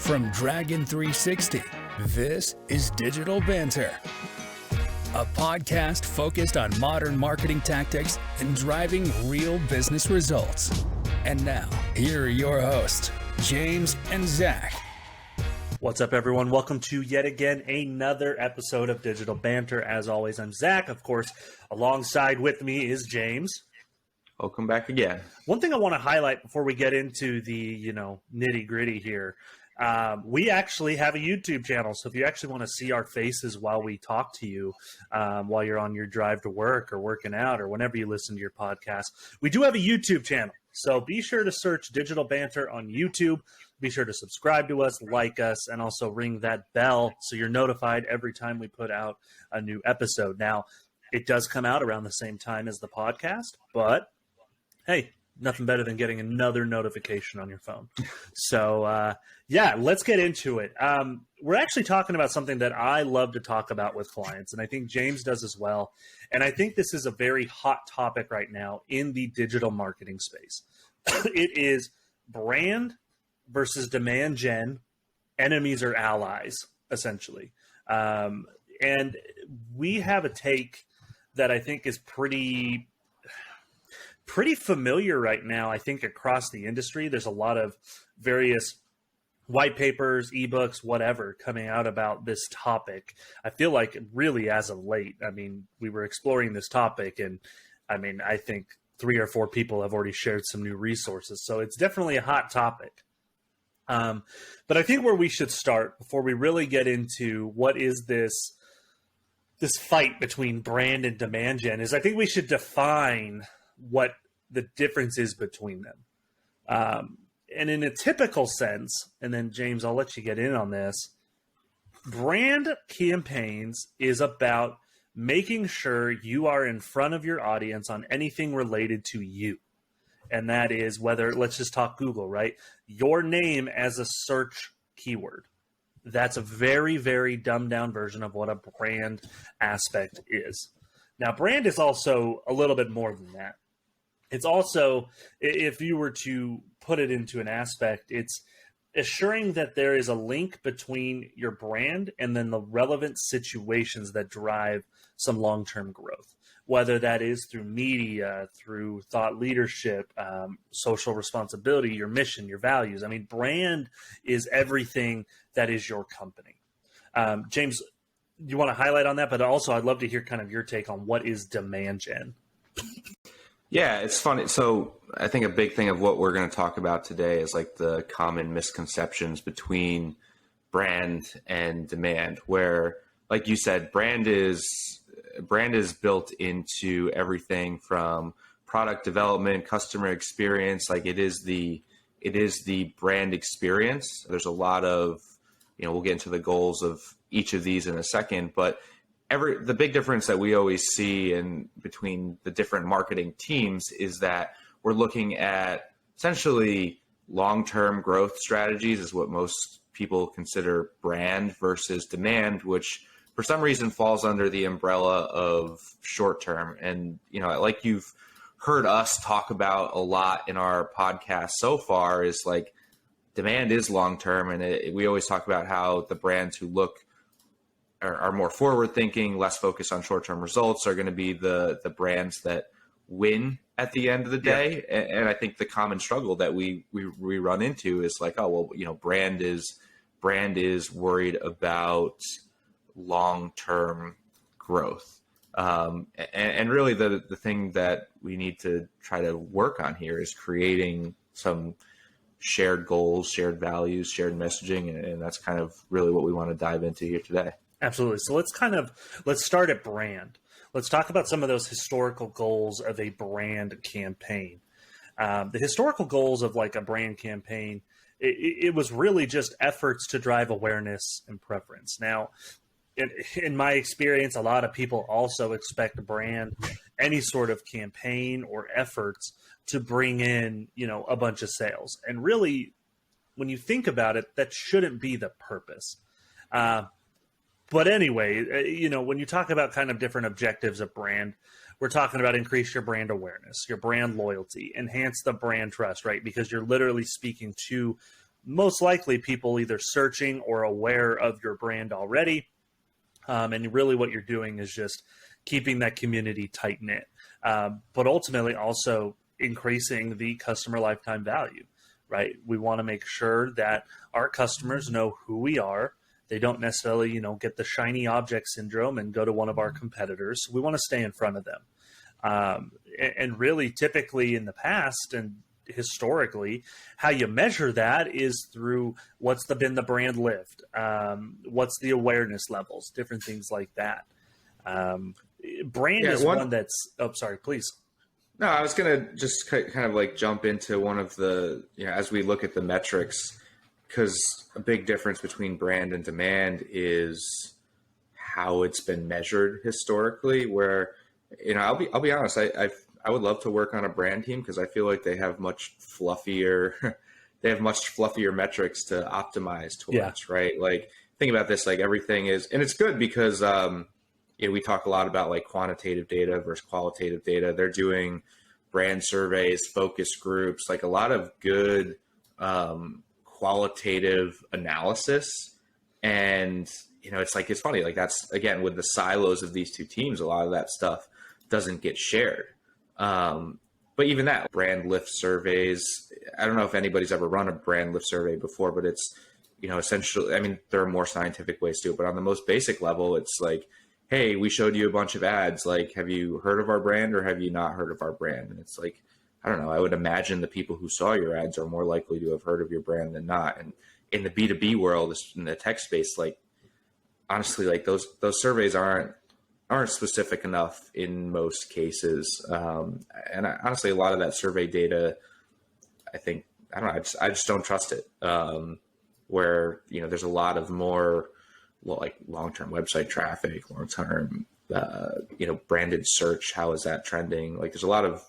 From Dragon 360, this is Digital Banter, a podcast focused on modern marketing tactics and driving real business results. And now, here are your hosts, James and Zach. What's up, everyone? Welcome to yet again another episode of Digital Banter. As always, I'm Zach. Of course, alongside with me is James. Welcome back again. One thing I want to highlight before we get into the, nitty gritty here, we actually have a YouTube channel. So if you actually want to see our faces while we talk to you, while you're on your drive to work or working out or whenever you listen to your podcast, we do have a YouTube channel. So be sure to search Digital Banter on YouTube. Be sure to subscribe to us, like us, and also ring that bell so you're notified every time we put out a new episode. Now, it does come out around the same time as the podcast, but hey, nothing better than getting another notification on your phone. So, let's get into it. We're actually talking about something that I love to talk about with clients, and I think James does as well. And I think this is a very hot topic right now in the digital marketing space. It is brand versus demand gen, enemies or allies, essentially. And we have a take that I think is pretty familiar right now, I think, across the industry. There's a lot of various white papers, ebooks, whatever, coming out about this topic. I feel like really as of late, we were exploring this topic, and I think 3 or 4 people have already shared some new resources. So it's definitely a hot topic. But I think where we should start before we really get into what is this fight between brand and demand gen is I think we should define what the difference is between them. And in a typical sense, and then James, I'll let you get in on this, brand campaigns is about making sure you are in front of your audience on anything related to you. And that is whether, let's just talk Google, right? Your name as a search keyword. That's a very, very dumbed down version of what a brand aspect is. Now, brand is also a little bit more than that. It's also, if you were to put it into an aspect, it's assuring that there is a link between your brand and then the relevant situations that drive some long-term growth, whether that is through media, through thought leadership, social responsibility, your mission, your values. Brand is everything that is your company. James, you want to highlight on that, but also I'd love to hear kind of your take on what is demand gen. Yeah, it's funny. So I think a big thing of what we're going to talk about today is like the common misconceptions between brand and demand, where, like you said, brand is built into everything from product development, customer experience. Like it is the brand experience. There's a lot of, we'll get into the goals of each of these in a second, but the big difference that we always see in between the different marketing teams is that we're looking at essentially long-term growth strategies is what most people consider brand versus demand, which for some reason falls under the umbrella of short-term. And, like you've heard us talk about a lot in our podcast so far is like demand is long-term. And we always talk about how the brands who are more forward-thinking, less focused on short-term results are going to be the brands that win at the end of the day. Yeah. And I think the common struggle that we run into is like, brand is worried about long-term growth. And really the thing that we need to try to work on here is creating some shared goals, shared values, shared messaging. And that's kind of really what we want to dive into here today. Absolutely. So let's start at brand. Let's talk about some of those historical goals of a brand campaign. The historical goals of like a brand campaign, it was really just efforts to drive awareness and preference. Now, in my experience, a lot of people also expect any sort of campaign or efforts to bring in, a bunch of sales. And really, when you think about it, that shouldn't be the purpose. But anyway, when you talk about kind of different objectives of brand, we're talking about increase your brand awareness, your brand loyalty, enhance the brand trust, right? Because you're literally speaking to most likely people either searching or aware of your brand already. And really what you're doing is just keeping that community tight knit, but ultimately also increasing the customer lifetime value, right? We want to make sure that our customers know who we are. They don't necessarily, get the shiny object syndrome and go to one of our competitors. We want to stay in front of them. And really typically in the past and historically, how you measure that is through what's been the brand lift, what's the awareness levels, different things like that. Brand is one that's, oh, sorry, please. No, I was going to just kind of like jump into one of the, as we look at the metrics, because a big difference between brand and demand is how it's been measured historically, where, I'll be honest, I would love to work on a brand team because I feel like they have much fluffier metrics to optimize towards, right? Like think about this, like everything is, and it's good because, we talk a lot about like quantitative data versus qualitative data. They're doing brand surveys, focus groups, like a lot of good, qualitative analysis. And, it's funny, like that's, again, with the silos of these two teams, a lot of that stuff doesn't get shared. But even that, brand lift surveys, I don't know if anybody's ever run a brand lift survey before, but it's, essentially, there are more scientific ways to do it, but on the most basic level, it's like, hey, we showed you a bunch of ads. Like, have you heard of our brand or have you not heard of our brand? And it's like, I don't know. I would imagine the people who saw your ads are more likely to have heard of your brand than not. And in the B2B world, in the tech space, like, honestly, like those surveys aren't specific enough in most cases. And honestly, a lot of that survey data, I just don't trust it. Where, there's a lot of more like long-term website traffic, long-term, branded search. How is that trending? Like there's a lot of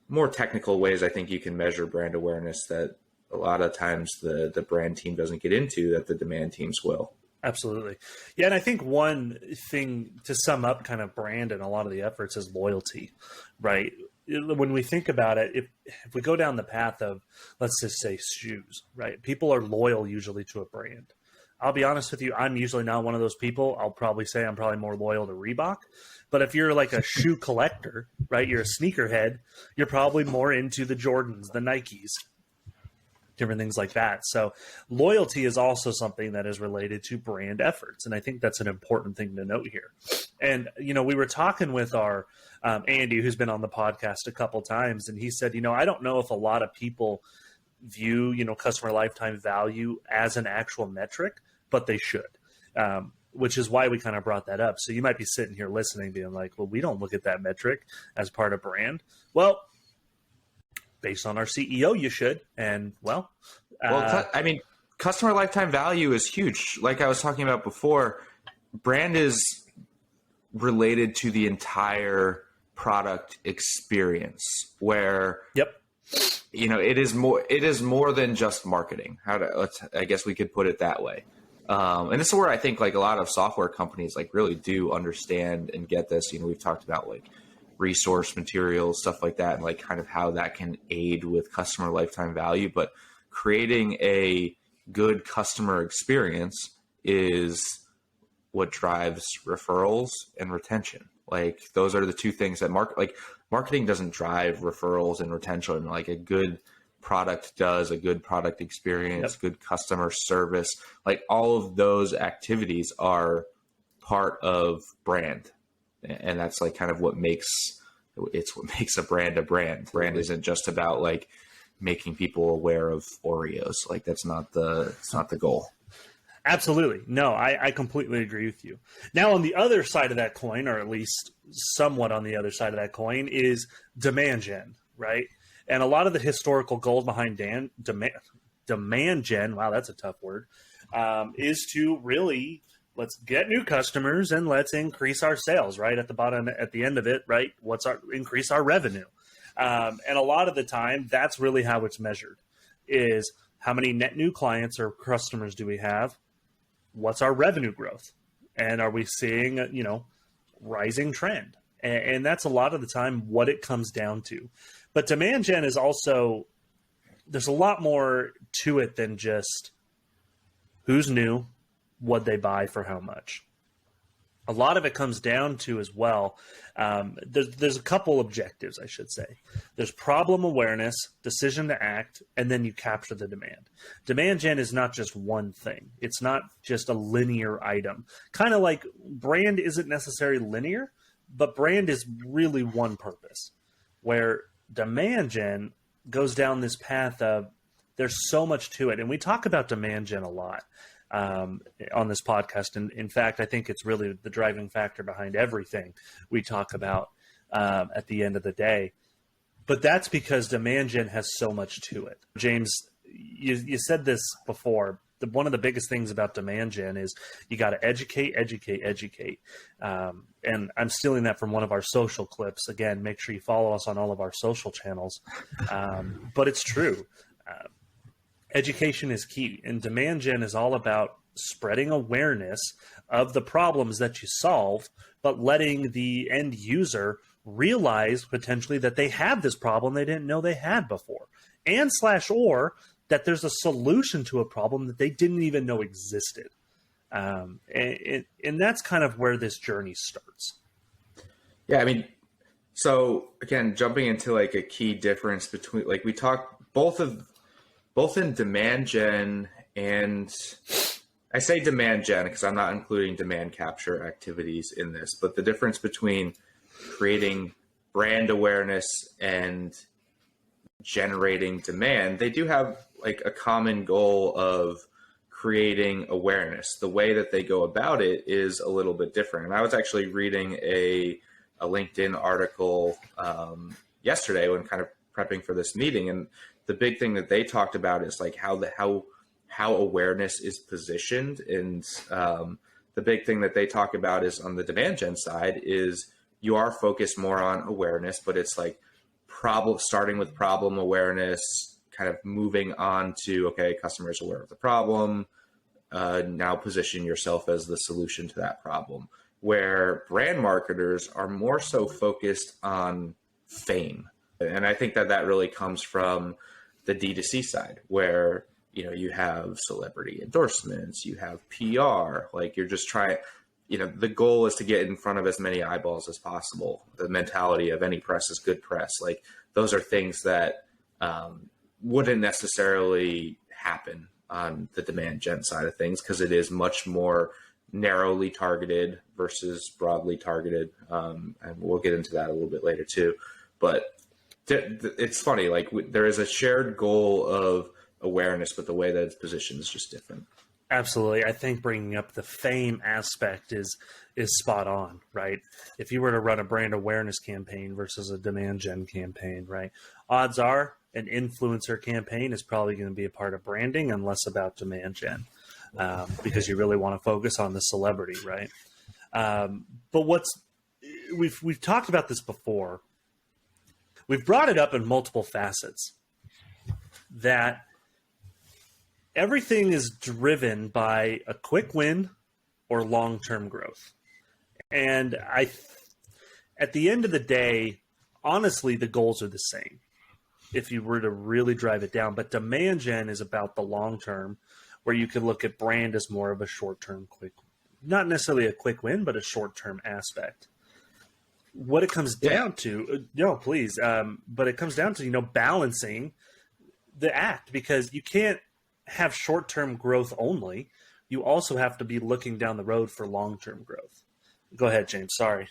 more technical ways I think you can measure brand awareness that a lot of times the brand team doesn't get into that the demand teams will. Absolutely. Yeah. And I think one thing to sum up kind of brand and a lot of the efforts is loyalty, right? When we think about it, if we go down the path of, let's just say shoes, right? People are loyal usually to a brand. I'll be honest with you, I'm usually not one of those people. I'll probably say I'm probably more loyal to Reebok. But if you're like a shoe collector, right, you're a sneakerhead, you're probably more into the Jordans, the Nikes, different things like that. So loyalty is also something that is related to brand efforts. And I think that's an important thing to note here. And, we were talking with our Andy, who's been on the podcast a couple times, and he said, I don't know if a lot of people view, customer lifetime value as an actual metric, but they should, which is why we kind of brought that up. So you might be sitting here listening, being like, well, we don't look at that metric as part of brand. Well, based on our CEO, you should. And customer lifetime value is huge. Like I was talking about before, brand is related to the entire product experience where, yep. It is more than just marketing. I guess we could put it that way. And this is where I think like a lot of software companies like really do understand and get this. We've talked about like resource materials, stuff like that, and like kind of how that can aid with customer lifetime value. But creating a good customer experience is what drives referrals and retention. Like those are the two things that marketing doesn't drive referrals and retention. Like a good product does, a good product experience, yep. Good customer service, like all of those activities are part of brand. And that's like kind of what makes a brand a brand. Brand isn't just about like making people aware of Oreos. Like it's not the goal. Absolutely. No, I completely agree with you. Now, on the other side of that coin, or at least somewhat on the other side of that coin, is demand gen, right? And a lot of the historical gold behind demand gen, wow, that's a tough word, is to really let's get new customers and let's increase our sales, right? At the end of it, right? Increase our revenue. And a lot of the time, that's really how it's measured, is how many net new clients or customers do we have? What's our revenue growth? And are we seeing, rising trend? And that's a lot of the time what it comes down to. But demand gen is also there's a lot more to it than just who's new, what they buy for how much. A lot of it comes down to as well. There's a couple objectives, I should say. There's problem awareness, decision to act, and then you capture the demand. Demand gen is not just one thing. It's not just a linear item. Kind of like brand isn't necessarily linear, but brand is really one purpose. Where demand gen goes down this path of there's so much to it. And we talk about demand gen a lot on this podcast. And in fact, I think it's really the driving factor behind everything we talk about at the end of the day. But that's because demand gen has so much to it. James, you said this before. One of the biggest things about demand gen is you got to educate. And I'm stealing that from one of our social clips. Again, make sure you follow us on all of our social channels. But it's true. Education is key, and demand gen is all about spreading awareness of the problems that you solve, but letting the end user realize potentially that they have this problem they didn't know they had before, and or that there's a solution to a problem that they didn't even know existed. And that's kind of where this journey starts. Yeah, I mean, so again, jumping into like a key difference between, like we talk both in demand gen, and I say demand gen because I'm not including demand capture activities in this, but the difference between creating brand awareness and generating demand, they do have like a common goal of creating awareness. The way that they go about it is a little bit different. And I was actually reading a LinkedIn article yesterday when kind of prepping for this meeting, and the big thing that they talked about is like how awareness is positioned. And the big thing that they talk about is on the demand gen side is you are focused more on awareness, but it's like starting with problem awareness, kind of moving on to, okay, customers aware of the problem, now position yourself as the solution to that problem. Where brand marketers are more so focused on fame. And I think that really comes from the D2C side, where, you know, you have celebrity endorsements, you have PR, like you're just trying, you know, the goal is to get in front of as many eyeballs as possible. The mentality of any press is good press. Like those are things that wouldn't necessarily happen on the demand gen side of things, because it is much more narrowly targeted versus broadly targeted. And we'll get into that a little bit later too. But it's funny, like there is a shared goal of awareness, but the way that it's positioned is just different. Absolutely. I think bringing up the fame aspect is spot on, right? If you were to run a brand awareness campaign versus a demand gen campaign, right? Odds are an influencer campaign is probably going to be a part of branding and less about demand gen, because you really want to focus on the celebrity, right? But we've talked about this before. We've brought it up in multiple facets that everything is driven by a quick win or long-term growth. And at the end of the day, honestly, the goals are the same if you were to really drive it down. But demand gen is about the long-term, where you can look at brand as more of a short-term not necessarily a quick win, but a short-term aspect. What it comes down to, but it comes down to, balancing the act, because you can't have short-term growth only. You also have to be looking down the road for long-term growth. Go ahead, James. Sorry.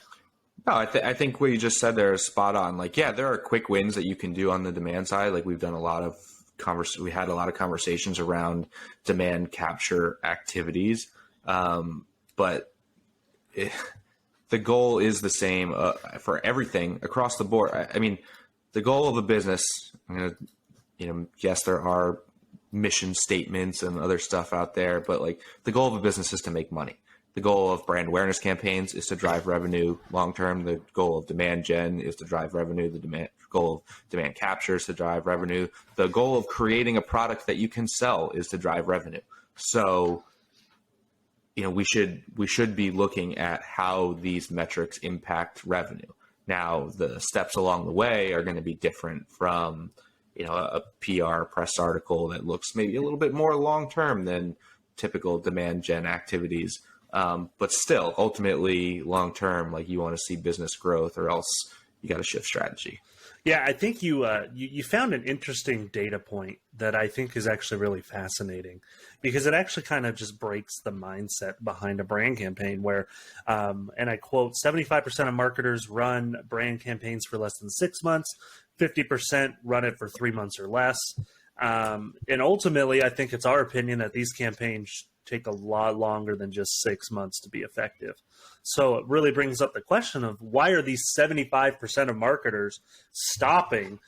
No, I think what you just said there is spot on. Like, yeah, there are quick wins that you can do on the demand side. Like we've done we had a lot of conversations around demand capture activities. But the goal is the same for everything across the board. I mean, the goal of a business, yes, there are mission statements and other stuff out there, but like the goal of a business is to make money. The goal of brand awareness campaigns is to drive revenue long term. The goal of demand gen is to drive revenue. The goal of demand capture is to drive revenue. The goal of creating a product that you can sell is to drive revenue. So, we should be looking at how these metrics impact revenue. Now, the steps along the way are going to be different from a PR press article that looks maybe a little bit more long term than typical demand gen activities. But still, ultimately, long term, like you want to see business growth, or else you got to shift strategy. Yeah, I think you found an interesting data point that I think is actually really fascinating, because it actually kind of just breaks the mindset behind a brand campaign where, and I quote, 75% of marketers run brand campaigns for less than 6 months, 50% run it for 3 months or less. And ultimately, I think it's our opinion that these campaigns take a lot longer than just 6 months to be effective. So it really brings up the question of, why are these 75% of marketers stopping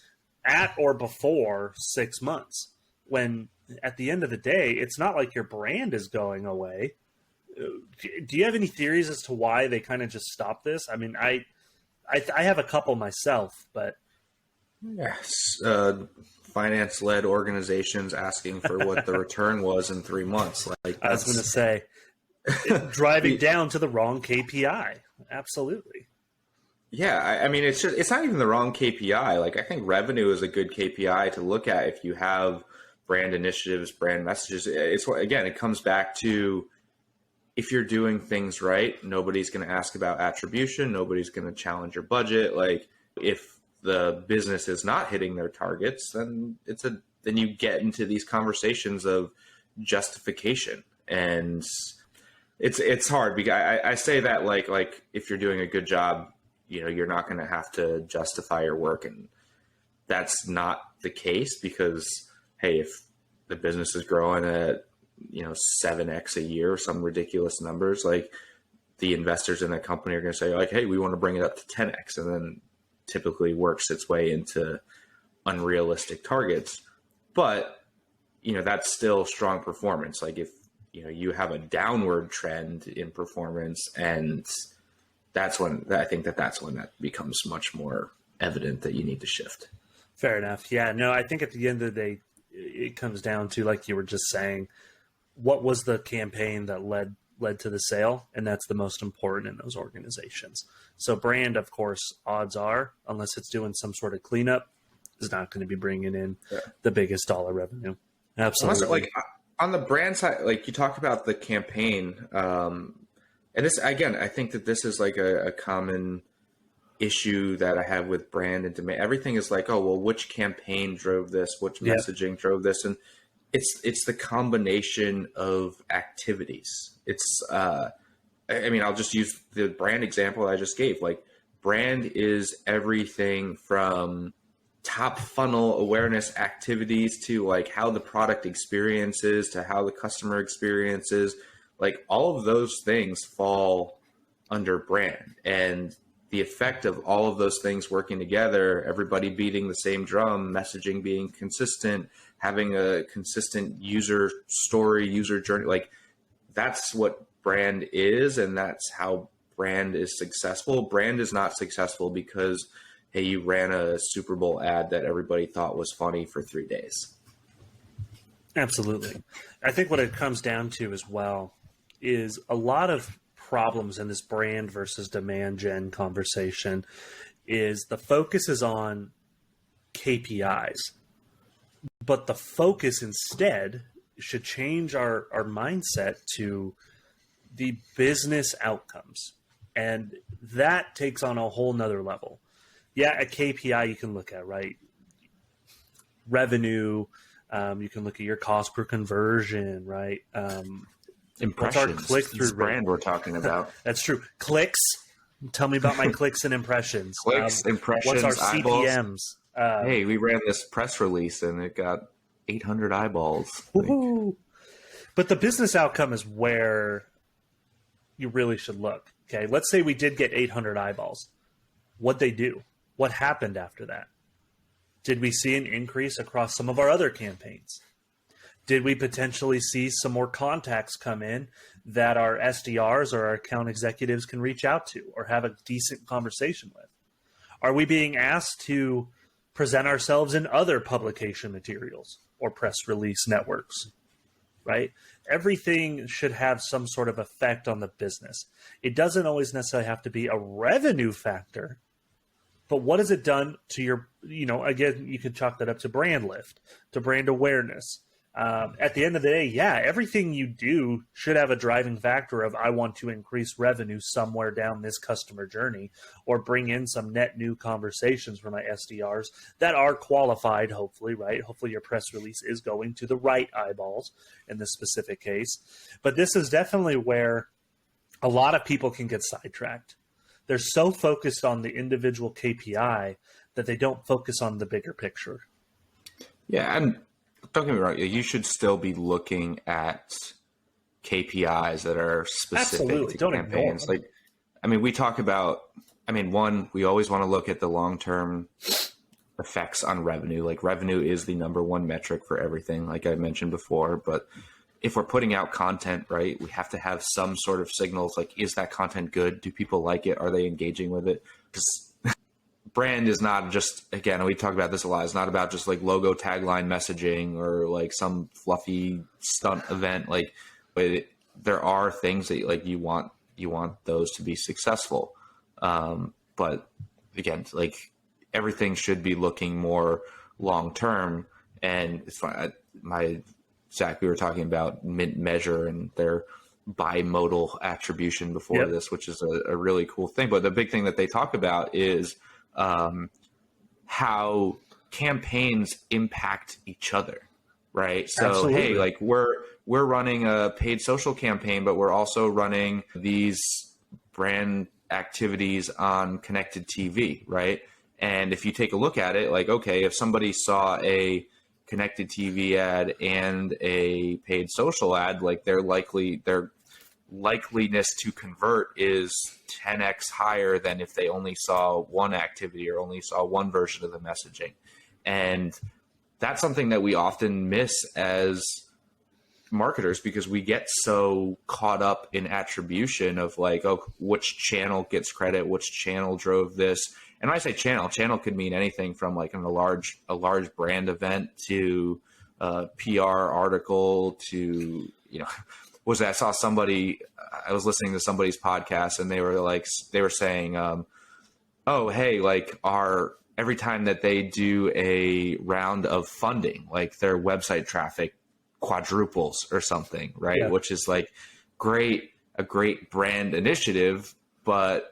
at or before 6 months? When at the end of the day, it's not like your brand is going away. Do you have any theories as to why they kind of just stop this? I mean, I have a couple myself, but yes, finance-led organizations asking for what the return was in 3 months. Like, I was going to say, driving down to the wrong KPI. Absolutely. Yeah, I mean, it's not even the wrong KPI. Like, I think revenue is a good KPI to look at if you have brand initiatives, brand messages. It comes back to, if you're doing things right, nobody's going to ask about attribution. Nobody's going to challenge your budget. Like, if the business is not hitting their targets, then then you get into these conversations of justification, and it's hard because I say that like if you're doing a good job, you're not going to have to justify your work, and that's not the case, because hey, if the business is growing at 7x a year, some ridiculous numbers, like, the investors in that company are going to say, like, hey, we want to bring it up to 10x, and then typically works its way into unrealistic targets. But that's still strong performance. Like, if you have a downward trend in performance, and that's when that becomes much more evident that you need to shift. Fair enough. Yeah, no, I think at the end of the day, it comes down to, like you were just saying, what was the campaign that led to the sale? And that's the most important in those organizations. So brand, of course, odds are, unless it's doing some sort of cleanup, is not going to be bringing in the biggest dollar revenue. Absolutely. Also, like, on the brand side, like, you talked about the campaign, and this, again, I think that this is like a common issue that I have with brand and demand. Everything is like, oh, well, which campaign drove this? Which messaging drove this? And it's the combination of activities. It's, I'll just use the brand example I just gave. Like, brand is everything from top funnel awareness activities to, like, how the product experiences to how the customer experiences. Like, all of those things fall under brand, and the effect of all of those things working together, everybody beating the same drum, messaging being consistent, having a consistent user story, user journey, like, that's what brand is, and that's how brand is successful. Brand is not successful because, hey, you ran a Super Bowl ad that everybody thought was funny for 3 days. Absolutely. I think what it comes down to as well is a lot of problems in this brand versus demand gen conversation is the focus is on KPIs, but the focus instead should change our mindset to the business outcomes. And that takes on a whole nother level. Yeah, a KPI you can look at, right? Revenue, you can look at your cost per conversion, right? Impressions. What's our click-through brand we're talking about? That's true. Clicks. Tell me about my clicks and impressions. Clicks, impressions, what's our eyeballs. CPMs? Hey, we ran this press release and it got 800 eyeballs. But the business outcome is where you really should look. Okay, let's say we did get 800 eyeballs. What'd they do? What happened after that? Did we see an increase across some of our other campaigns? Did we potentially see some more contacts come in that our SDRs or our account executives can reach out to or have a decent conversation with? Are we being asked to present ourselves in other publication materials or press release networks, right? Everything should have some sort of effect on the business. It doesn't always necessarily have to be a revenue factor, But what has it done to your, again, you could chalk that up to brand lift, to brand awareness. At the end of the day, yeah, everything you do should have a driving factor of I want to increase revenue somewhere down this customer journey or bring in some net new conversations for my SDRs that are qualified, hopefully, right? Hopefully your press release is going to the right eyeballs in this specific case. But this is definitely where a lot of people can get sidetracked. They're so focused on the individual KPI that they don't focus on the bigger picture. Yeah, and don't get me wrong, you should still be looking at KPIs that are specific to campaigns. Like, I mean, we talk about, one, we always want to look at the long-term effects on revenue. Like, revenue is the number one metric for everything, like I mentioned before. But if we're putting out content, right, we have to have some sort of signals. Like, is that content good? Do people like it? Are they engaging with it? Because brand is not just, again, we talk about this a lot, it's not about just like logo tagline messaging or like some fluffy stunt event. Like, there are things that like you want those to be successful. But again, like, everything should be looking more long term. And it's fine. Zach, we were talking about Mint Measure and their bimodal attribution before this, which is a really cool thing. But the big thing that they talk about is how campaigns impact each other, right? So, absolutely. Hey, like we're running a paid social campaign, but we're also running these brand activities on connected TV, right? And if you take a look at it, like, okay, if somebody saw a connected TV ad and a paid social ad, like their likeliness to convert is 10x higher than if they only saw one activity or only saw one version of the messaging. And that's something that we often miss as marketers because we get so caught up in attribution of like, oh, which channel gets credit, which channel drove this. And when I say channel could mean anything from like a large brand event to a PR article to, I was listening to somebody's podcast and they were saying, oh, hey, like every time that they do a round of funding, like their website traffic quadruples or something, right? Yeah. Which is like a great brand initiative, but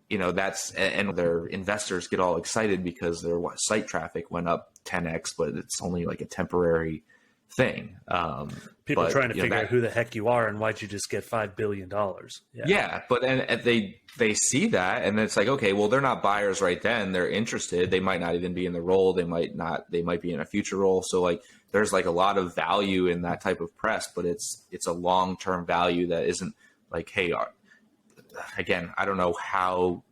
and their investors get all excited because their site traffic went up 10x, but it's only like a temporary thing. People trying to figure out who the heck you are and why'd you just get $5 billion. Yeah, but then they see that and it's like, okay, well, they're not buyers right then. They're interested. They might not even be in the role. They might be in a future role. So like, there's like a lot of value in that type of press, but it's a long-term value that isn't like, hey, again, I don't know how,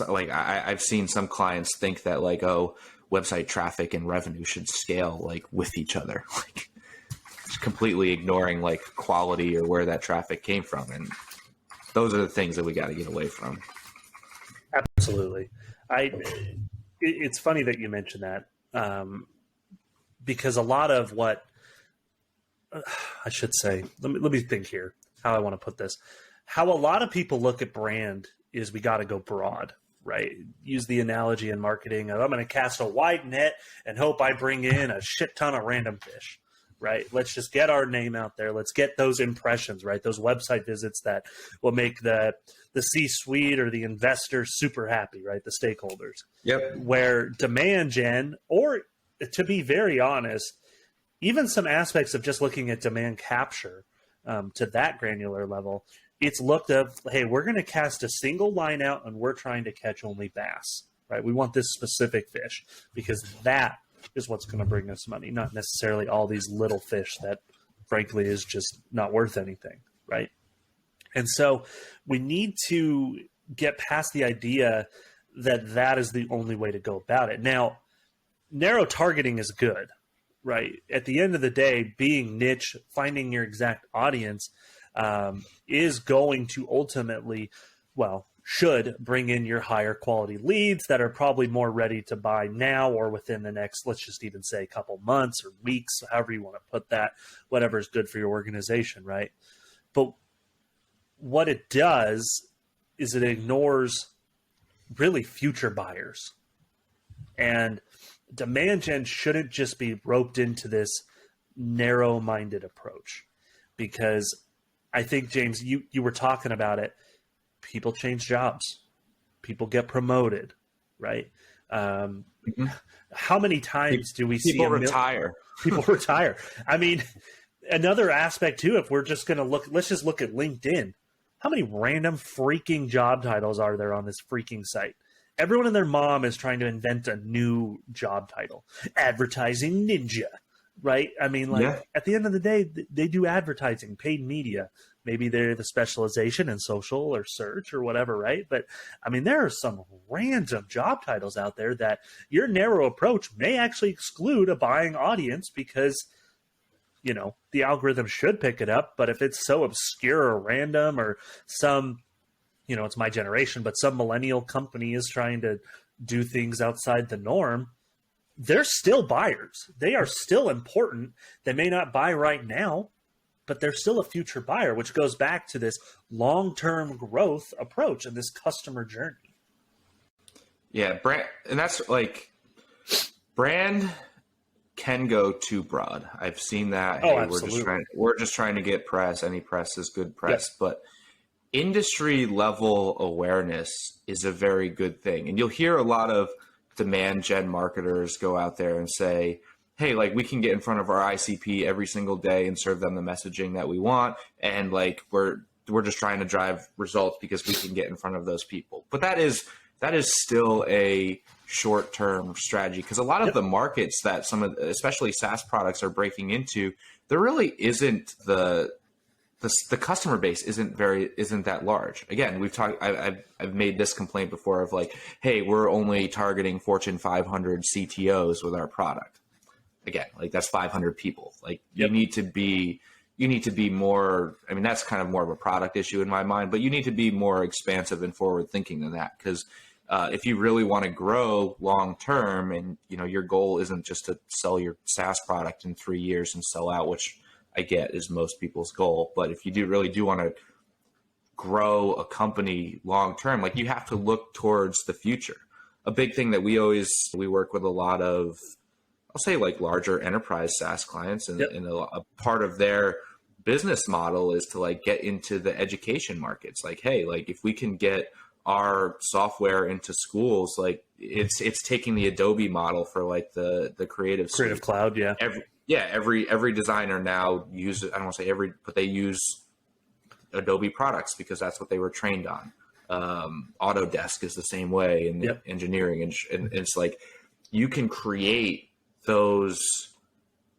like I've seen some clients think that like, oh, website traffic and revenue should scale like with each other, like completely ignoring like quality or where that traffic came from. And those are the things that we got to get away from. Absolutely. It's funny that you mentioned that because a lot of what I should say, let me think here how I want to put this. How a lot of people look at brand is we got to go broad, right? Use the analogy in marketing of I'm going to cast a wide net and hope I bring in a shit ton of random fish, right? Let's just get our name out there. Let's get those impressions, right? Those website visits that will make the C-suite or the investors super happy, right? The stakeholders. Yep. Where demand gen, or to be very honest, even some aspects of just looking at demand capture to that granular level, it's looked at, hey, we're going to cast a single line out and we're trying to catch only bass, right? We want this specific fish because that is what's going to bring us money, not necessarily all these little fish that frankly is just not worth anything, right? And so we need to get past the idea that that is the only way to go about it. Now, narrow targeting is good, right? At the end of the day, being niche, finding your exact audience is going to ultimately, should bring in your higher quality leads that are probably more ready to buy now or within the next, let's just even say a couple months or weeks, however you want to put that, whatever is good for your organization, right? But what it does is it ignores really future buyers. And demand gen shouldn't just be roped into this narrow-minded approach, because I think, James, you were talking about it. People change jobs. People get promoted, right? How many times do we see people retire? People retire. I mean, another aspect too, if we're just going to look, let's just look at LinkedIn. How many random freaking job titles are there on this freaking site? Everyone and their mom is trying to invent a new job title. Advertising ninja, right? I mean, like, at the end of the day, they do advertising, paid media. Maybe they're the specialization in social or search or whatever, right? But I mean, there are some random job titles out there that your narrow approach may actually exclude a buying audience, because, you know, the algorithm should pick it up. But if it's so obscure or random, or some, you know, it's my generation, but some millennial company is trying to do things outside the norm, they're still buyers. They are still important. They may not buy right now, but they're still a future buyer, which goes back to this long-term growth approach and this customer journey. Yeah, brand, and that's like, brand can go too broad. I've seen that. Oh, hey, absolutely. we're just trying to get press. Any press is good press, but industry level awareness is a very good thing. And you'll hear a lot of demand gen marketers go out there and say, hey, like, we can get in front of our ICP every single day and serve them the messaging that we want. And like, we're just trying to drive results because we can get in front of those people. But that is still a short-term strategy, because a lot of the markets that some of, especially SaaS products, are breaking into, there really isn't the customer base isn't that large. Again, we've talked. I've made this complaint before of like, hey, we're only targeting Fortune 500 CTOs with our product. Again, like, that's 500 people. Like, you need to be more. I mean, that's kind of more of a product issue in my mind, but you need to be more expansive and forward thinking than that, because if you really want to grow long term, and you know, your goal isn't just to sell your SaaS product in 3 years and sell out, which I get is most people's goal. But if you really do want to grow a company long term, like, you have to look towards the future. A big thing that we work with a lot of, I'll say, like, larger enterprise SaaS clients, and, and a part of their business model is to like get into the education markets. Like, hey, like, if we can get our software into schools, like, it's taking the Adobe model for like the Creative Cloud. Every designer now uses, I don't want to say every, but they use Adobe products because that's what they were trained on. Autodesk is the same way in the engineering, and it's like, you can create those,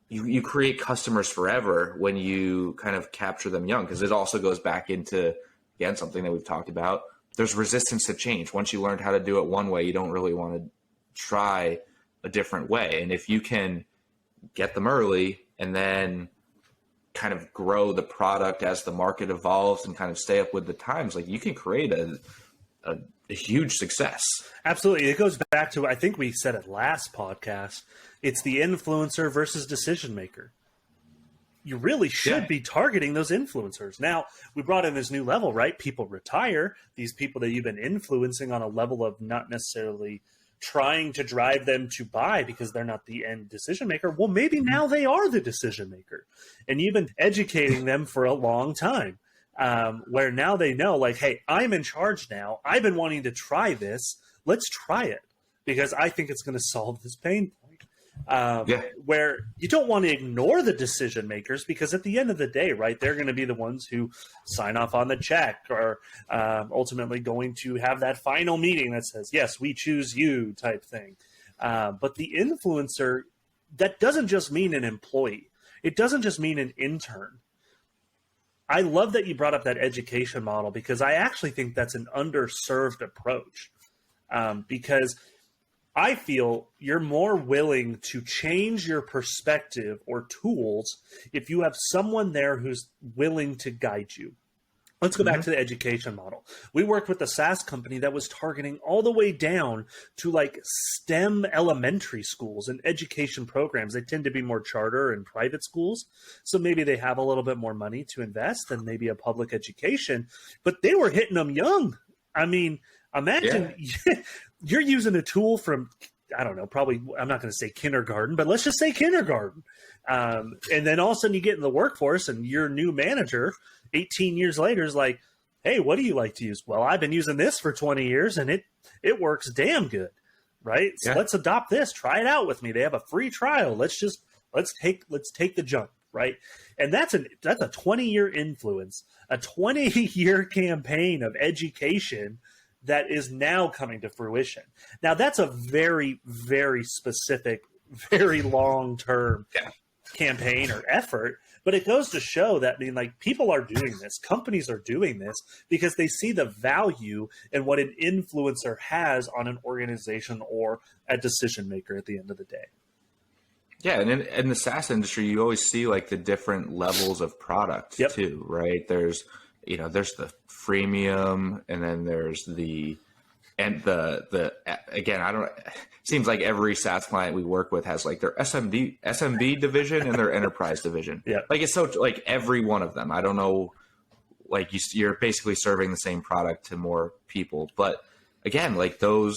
you create customers forever when you kind of capture them young, because it also goes back into, again, something that we've talked about. There's resistance to change. Once you learned how to do it one way, you don't really want to try a different way. And if you can get them early and then kind of grow the product as the market evolves and kind of stay up with the times, like, you can create a huge success. Absolutely. It goes back to, I think we said it last podcast, it's the influencer versus decision maker. You really should be targeting those influencers. Now, we brought in this new level, right? People retire. These people that you've been influencing on a level of not necessarily trying to drive them to buy because they're not the end decision maker. Well, maybe now they are the decision maker. And you've been educating them for a long time, where now they know, like, hey, I'm in charge now. I've been wanting to try this. Let's try it because I think it's going to solve this pain point. Where you don't want to ignore the decision makers, because at the end of the day, right, they're going to be the ones who sign off on the check, or ultimately going to have that final meeting that says, yes, we choose you type thing. But the influencer, that doesn't just mean an employee. It doesn't just mean an intern. I love that you brought up that education model, because I actually think that's an underserved approach, because I feel you're more willing to change your perspective or tools if you have someone there who's willing to guide you. Let's go back to the education model. We worked with a SaaS company that was targeting all the way down to like STEM elementary schools and education programs. They tend to be more charter and private schools, so maybe they have a little bit more money to invest than maybe a public education, but they were hitting them young. I mean, Imagine you're using a tool from, I don't know, probably, I'm not going to say kindergarten, but let's just say kindergarten. And then all of a sudden you get in the workforce and your new manager 18 years later is like, hey, what do you like to use? Well, I've been using this for 20 years and it works damn good. Right. So let's adopt this, try it out with me. They have a free trial. Let's take the jump. Right. And that's a 20-year influence, a 20-year campaign of education that is now coming to fruition. Now that's a very, very specific, very long-term campaign or effort, but it goes to show that, I mean, like, people are doing this, companies are doing this because they see the value in what an influencer has on an organization or a decision maker at the end of the day. Yeah, and in the SaaS industry, you always see like the different levels of product too, right? There's the freemium, and then there's the again, it seems like every SaaS client we work with has like their SMB division and their enterprise division. Yeah, like it's so like every one of them. I don't know, like you're basically serving the same product to more people, but again, like when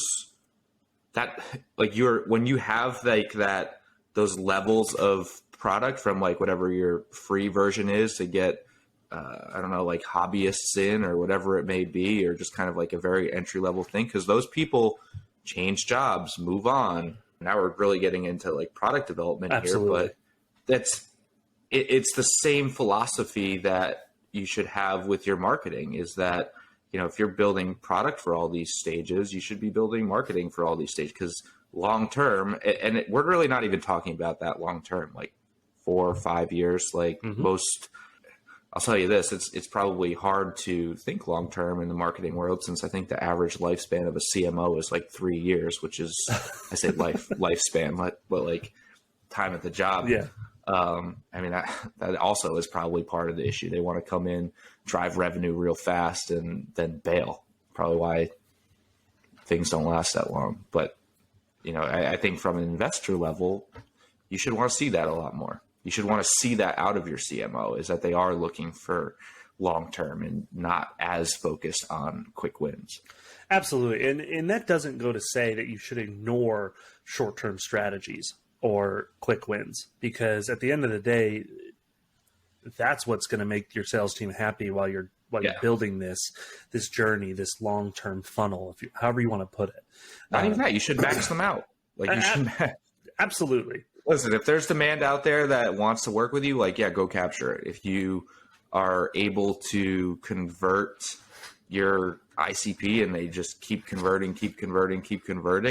you have like that. Those levels of product from like whatever your free version is to get, I don't know, like hobbyists in or whatever it may be, or just kind of like a very entry level thing. Cause those people change jobs, move on. Now we're really getting into like product development here, but it's the same philosophy that you should have with your marketing is that, if you're building product for all these stages, you should be building marketing for all these stages. Cause long term, and we're really not even talking about that long term, like 4 or 5 years. Like most, I'll tell you this: it's probably hard to think long term in the marketing world, since I think the average lifespan of a CMO is like 3 years, which is I say lifespan, but like time at the job. Yeah. I mean that also is probably part of the issue. They want to come in, drive revenue real fast, and then bail. Probably why things don't last that long, but. I think from an investor level, you should want to see that a lot more. You should want to see that out of your CMO, is that they are looking for long-term and not as focused on quick wins. Absolutely. And that doesn't go to say that you should ignore short-term strategies or quick wins, because at the end of the day, that's what's going to make your sales team happy while you're building this journey, this long-term funnel, however you want to put it. Not even that. You should max them out. Like you should. Absolutely. Listen, if there's demand out there that wants to work with you, like, go capture it. If you are able to convert your ICP and they just keep converting,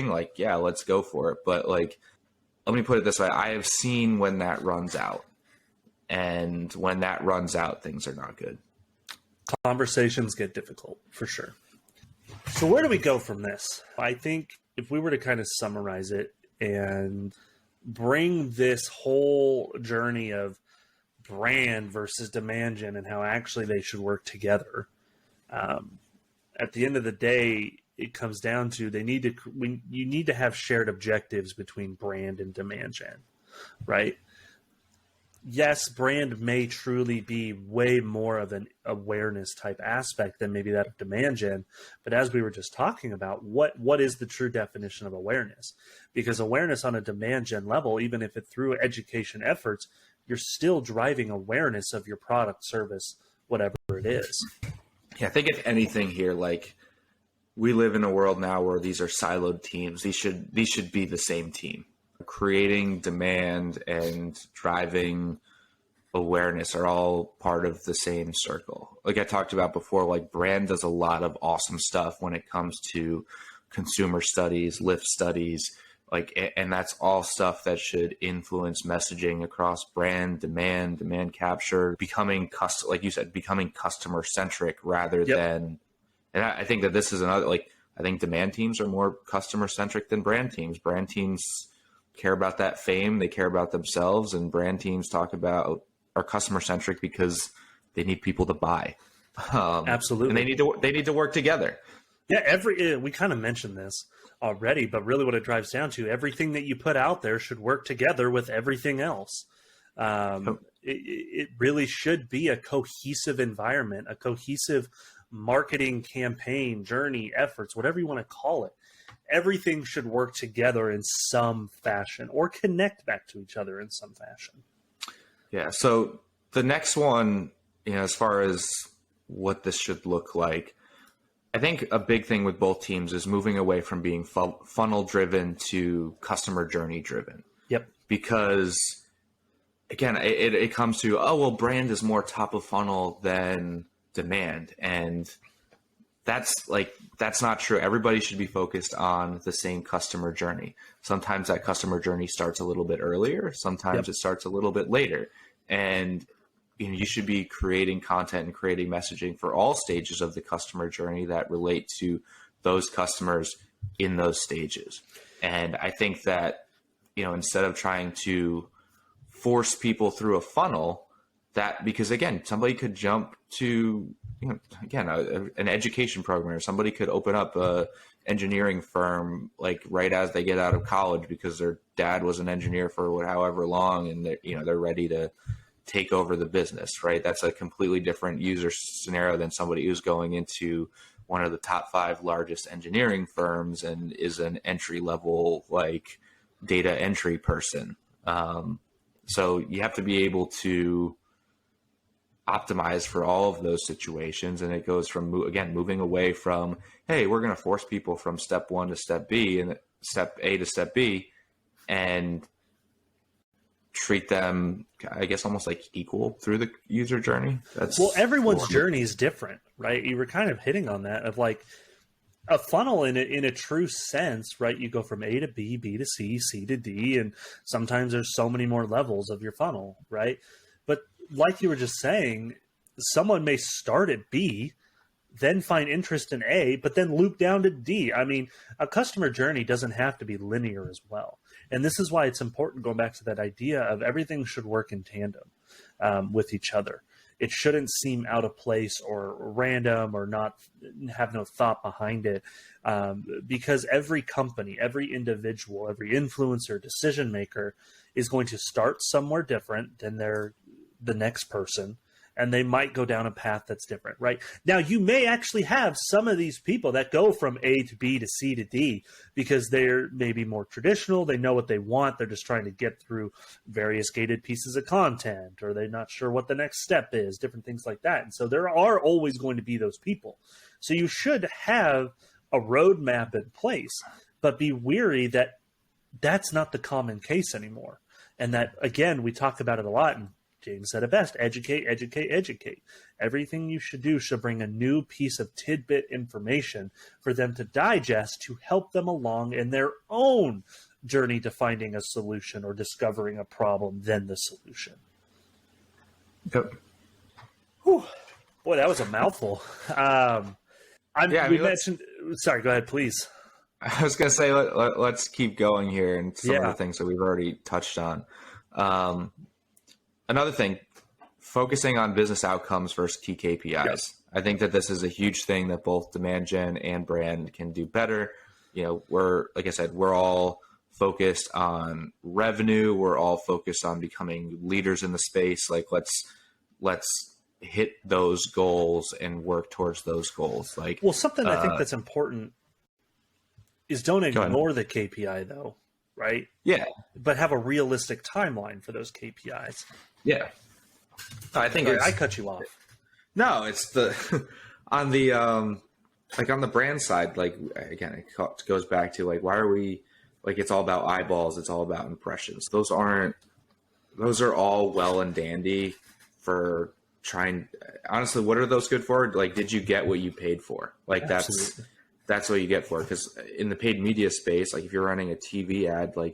like, let's go for it. But like, let me put it this way. I have seen when that runs out, and when that runs out, things are not good. Conversations get difficult, for sure. So where do we go from this? I think if we were to kind of summarize it and bring this whole journey of brand versus demand gen and how actually they should work together, at the end of the day, it comes down to you need to have shared objectives between brand and demand gen, right? Yes, brand may truly be way more of an awareness type aspect than maybe that of demand gen. But as we were just talking about, what is the true definition of awareness? Because awareness on a demand gen level, even if it's through education efforts, you're still driving awareness of your product, service, whatever it is. Yeah, I think if anything here, like, we live in a world now where these are siloed teams. These should be the same team. Creating demand and driving awareness are all part of the same circle. Like I talked about before, like, brand does a lot of awesome stuff when it comes to consumer studies, lift studies, and that's all stuff that should influence messaging across brand, demand capture, becoming customer centric rather than, and I think that this is another, like, I think demand teams are more customer centric than brand teams. Brand teams care about that fame, they care about themselves, and brand teams are customer centric because they need people to buy. Absolutely. And they need to work together. Yeah, we kind of mentioned this already, but really what it drives down to, everything that you put out there should work together with everything else. It really should be a cohesive environment, a cohesive marketing campaign, journey, efforts, whatever you want to call it, everything should work together in some fashion or connect back to each other in some fashion. Yeah. So the next one, as far as what this should look like, I think a big thing with both teams is moving away from being funnel driven to customer journey driven. Yep. Because again, it comes to, oh, well, brand is more top of funnel than demand. And that's not true. Everybody should be focused on the same customer journey. Sometimes that customer journey starts a little bit earlier. Sometimes it starts a little bit later. And you should be creating content and creating messaging for all stages of the customer journey that relate to those customers in those stages. And I think that, instead of trying to force people through a funnel, because again, somebody could jump to, an education program, or somebody could open up a engineering firm right as they get out of college because their dad was an engineer for however long, and they're ready to take over the business, right? That's a completely different user scenario than somebody who's going into one of the top 5 largest engineering firms and is an entry level data entry person. So you have to be able to optimize for all of those situations. And it goes from, moving away from, hey, we're going to force people from step 1 to step B and step A to step B, and treat them, I guess, almost like equal through the user journey. Everyone's journey is different, right? You were kind of hitting on that of a funnel in a true sense, right? You go from A to B, B to C, C to D, and sometimes there's so many more levels of your funnel, right? But like you were just saying, someone may start at B, then find interest in A, but then loop down to D. I mean, a customer journey doesn't have to be linear as well. And this is why it's important, going back to that idea of everything should work in tandem with each other. It shouldn't seem out of place or random or not have no thought behind it, because every company, every individual, every influencer, decision maker is going to start somewhere different than the next person. And they might go down a path that's different, right? Now, you may actually have some of these people that go from A to B to C to D because they're maybe more traditional. They know what they want. They're just trying to get through various gated pieces of content, or they're not sure what the next step is, different things like that. And so there are always going to be those people. So you should have a roadmap in place, but be wary that that's not the common case anymore. And that, again, we talk about it a lot, and James said it best: educate, educate, educate. Everything you should do should bring a new piece of tidbit information for them to digest to help them along in their own journey to finding a solution or discovering a problem, then the solution. Yep. Whew. Boy, that was a mouthful. Mentioned. Sorry, go ahead, please. I was going to say, let's keep going here, and some of the things that we've already touched on. Another thing, focusing on business outcomes versus key KPIs. Yep. I think that this is a huge thing that both demand gen and brand can do better. Like I said, we're all focused on revenue. We're all focused on becoming leaders in the space. Let's hit those goals and work towards those goals. Something I think that's important is don't ignore the KPI though, right? Yeah. But have a realistic timeline for those KPIs. Yeah. I think I cut you off. No, it's on the brand side, again, it goes back to why are we, it's all about eyeballs. It's all about impressions. Those are all well and dandy for trying. Honestly, what are those good for? Did you get what you paid for? Absolutely. That's what you get for it. Because in the paid media space, if you're running a TV ad, the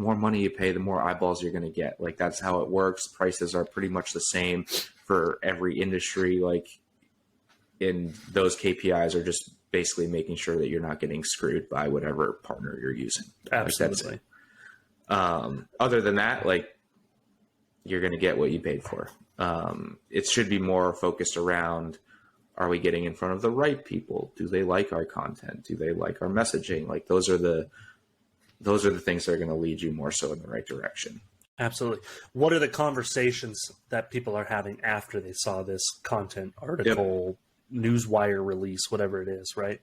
more money you pay, the more eyeballs you're going to get. That's how it works. Prices are pretty much the same for every industry. In those KPIs are just basically making sure that you're not getting screwed by whatever partner you're using. Absolutely. Other than that, you're going to get what you paid for. It should be more focused around, are we getting in front of the right people? Do they like our content? Do they like our messaging? Those are the things that are going to lead you more so in the right direction. Absolutely. What are the conversations that people are having after they saw this content article, newswire release, whatever it is, right?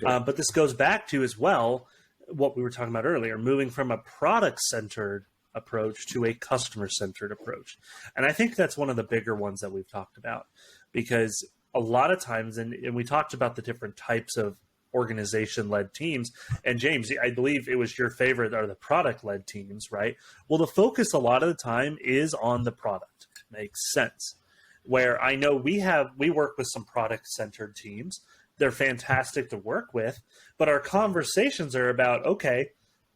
Yeah. But this goes back to as well what we were talking about earlier, moving from a product-centered approach to a customer-centered approach. And I think that's one of the bigger ones that we've talked about, because a lot of times, and we talked about the different types of organization-led teams, and James, I believe it was your favorite are the product-led teams, right? Well, the focus a lot of the time is on the product. Makes sense. Where I know we work with some product-centered teams. They're fantastic to work with, but our conversations are about, okay,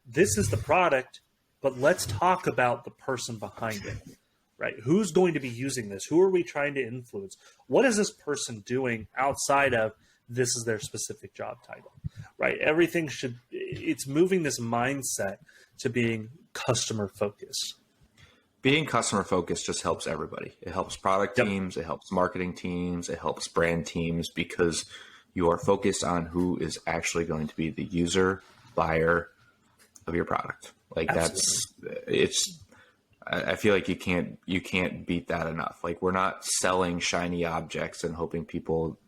this is the product, but let's talk about the person behind it, right? Who's going to be using this? Who are we trying to influence? What is this person doing outside of this is their specific job title, right? Everything it's moving this mindset to being customer focused. Being customer focused just helps everybody. It helps product teams, it helps marketing teams, it helps brand teams, because you are focused on who is actually going to be the user, buyer of your product. Like I feel like you can't beat that enough. Like, we're not selling shiny objects and hoping people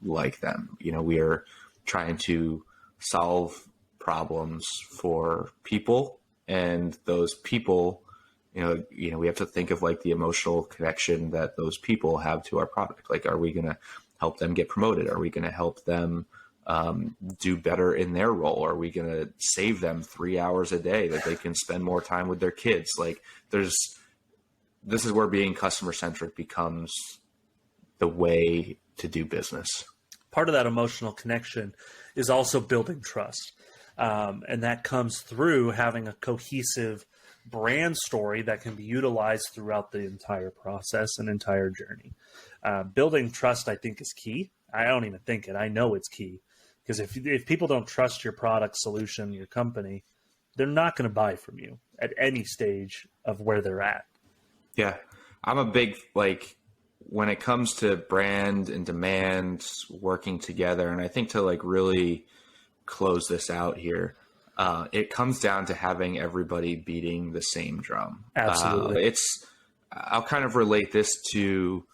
like them. We are trying to solve problems for people, and those people, we have to think of like the emotional connection that those people have to our product. Like, are we going to help them get promoted? Are we going to help them do better in their role? Are we going to save them 3 hours a day that they can spend more time with their kids? Like, this is where being customer centric becomes the way to do business. Part of that emotional connection is also building trust. And that comes through having a cohesive brand story that can be utilized throughout the entire process and entire journey. Building trust, I think, is key. I don't even think it. I know it's key, because if people don't trust your product, solution, your company, they're not going to buy from you at any stage of where they're at. Yeah. I'm a big, when it comes to brand and demand working together, and I think to really close this out here, it comes down to having everybody beating the same drum. Absolutely. I'll kind of relate this to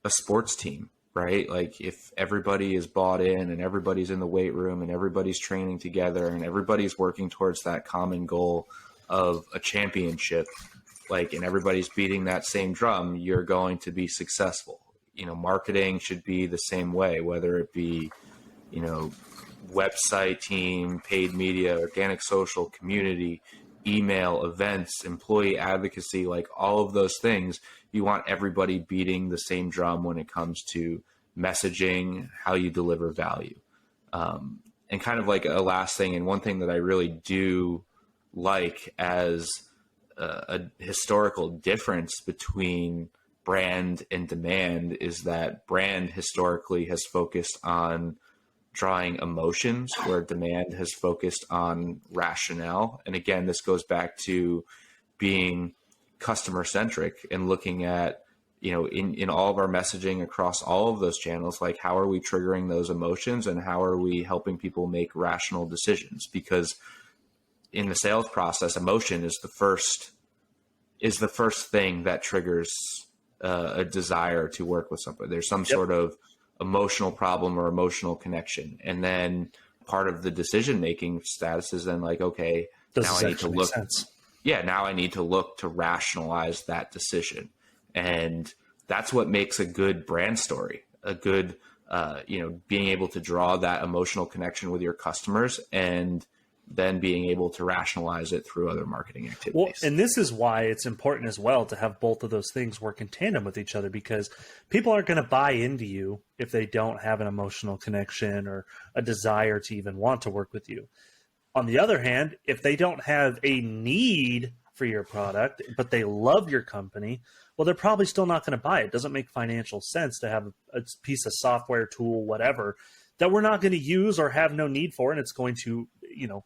a sports team, right? Like, if everybody is bought in and everybody's in the weight room and everybody's training together and everybody's working towards that common goal of a championship, and everybody's beating that same drum, you're going to be successful. Marketing should be the same way, whether it be, website team, paid media, organic social, community, email, events, employee advocacy, all of those things. You want everybody beating the same drum when it comes to messaging, how you deliver value. And kind of a last thing, and one thing that I really do like as a historical difference between brand and demand is that brand historically has focused on drawing emotions, where demand has focused on rationale. And again, this goes back to being customer centric and looking at, in all of our messaging across all of those channels, how are we triggering those emotions and how are we helping people make rational decisions? Because in the sales process, emotion is the first thing that triggers a desire to work with somebody. There's some sort of emotional problem or emotional connection. And then part of the decision-making status is then okay, now I need to look. Now I need to look to rationalize that decision. And that's what makes a good brand story, a good, being able to draw that emotional connection with your customers and then being able to rationalize it through other marketing activities. Well, and this is why it's important as well to have both of those things work in tandem with each other, because people aren't going to buy into you if they don't have an emotional connection or a desire to even want to work with you. On the other hand, if they don't have a need for your product, but they love your company, well, they're probably still not going to buy it. It doesn't make financial sense to have a piece of software, tool, whatever, that we're not going to use or have no need for, and it's going to,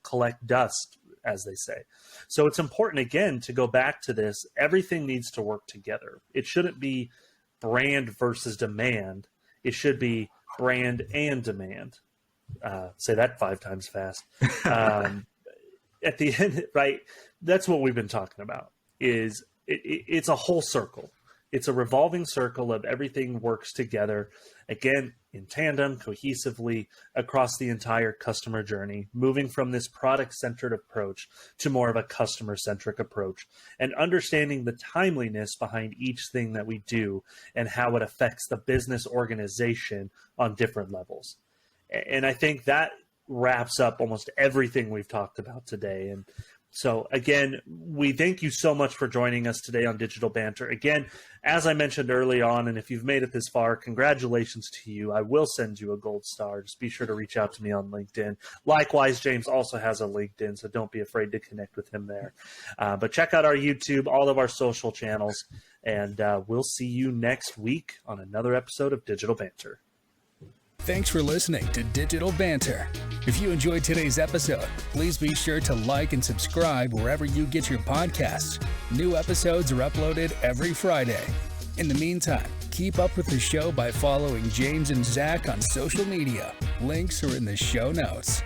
collect dust, as they say. So it's important, again, to go back to this. Everything needs to work together. It shouldn't be brand versus demand. It should be brand and demand. Say that 5 times fast. At the end, right? That's what we've been talking about. It's a whole circle. it's a revolving circle of everything works together, again, in tandem, cohesively across the entire customer journey, moving from this product-centered approach to more of a customer-centric approach, and understanding the timeliness behind each thing that we do and how it affects the business organization on different levels. And I think that wraps up almost everything we've talked about today. And so again, we thank you so much for joining us today on Digital Banter. Again, as I mentioned early on, and if you've made it this far, congratulations to you. I will send you a gold star. Just be sure to reach out to me on LinkedIn. Likewise, James also has a LinkedIn, so don't be afraid to connect with him there. But check out our YouTube, all of our social channels, and we'll see you next week on another episode of Digital Banter. Thanks for listening to Digital Banter. If you enjoyed today's episode, please be sure to like and subscribe wherever you get your podcasts. New episodes are uploaded every Friday. In the meantime, keep up with the show by following James and Zach on social media. Links are in the show notes.